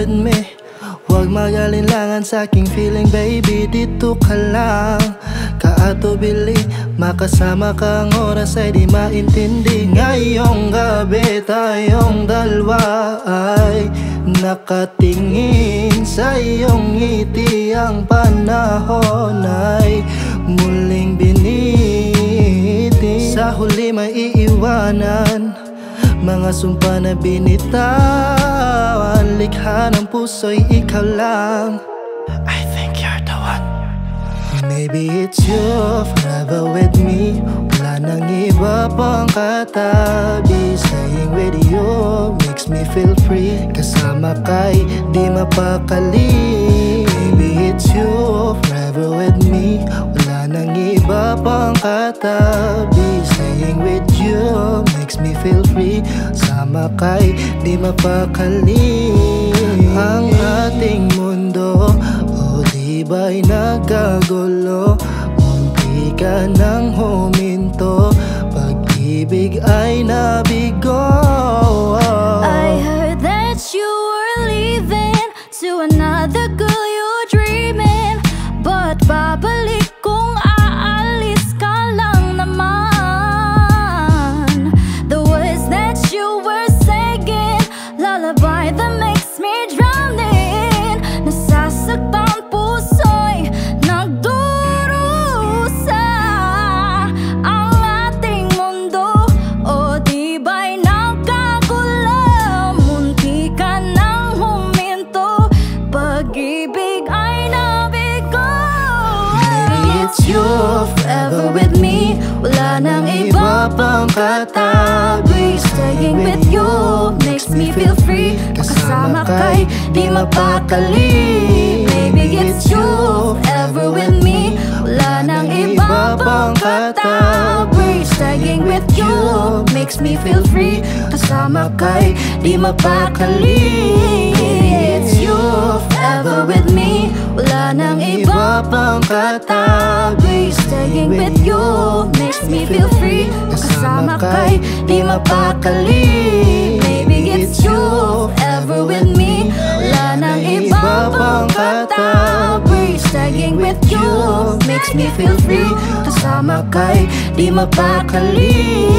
with me. Huwag mag-alinlangan sa aking feeling, baby, dito ka lang. Kaatubili, makasama ka ang oras ay di maintindi. Ngayong gabi tayong dalawa ay nakatingin sa iyong ngiti. Ang panahon ay muling biniti. Sa huli may iiwanan, mga sumpa na binitawan. Likha ng puso'y ikaw lang. I think you're the one. Maybe it's you, forever with me. Wala nang iba pang katabi. Staying with you makes me feel free. Kasama ka'y di mapakali. Maybe it's you, forever with me. Wala nang iba pang katabi. Staying with you makes me feel free. Sama ka'y di mapakali. Ang ating mundo, di ba'y nagkagulo? Munti ka nang huminto, pag-ibig ay nabigo. I heard that you were leaving to another girl you're dreaming. But babalik kung aalis ka lang naman. The words that you were saying, lullaby that makes me drowning. Nasasaktan puso'y nagdurusa. Ang ating mundo, o di ba'y nagkagulo? Munti ka nang huminto, pag-ibig ay nabigo. Maybe it's you, forever with me. Wala nang iba pang katabi. Staying with you makes me feel free. Makasama ka'y di mapakali. Maybe it's you, forever with me. Wala nang iba pang katabi. Staying with you makes me feel free. Kasama ka'y di mapakali. It's you, forever with me. Wala nang iba pang katabi. Staying with you makes me feel free. Kasama ka'y di mapakali. Maybe it's you, forever with me. Wala nang iba pang katabi. Staying with you makes me feel free. Kasama ka'y di mapakali.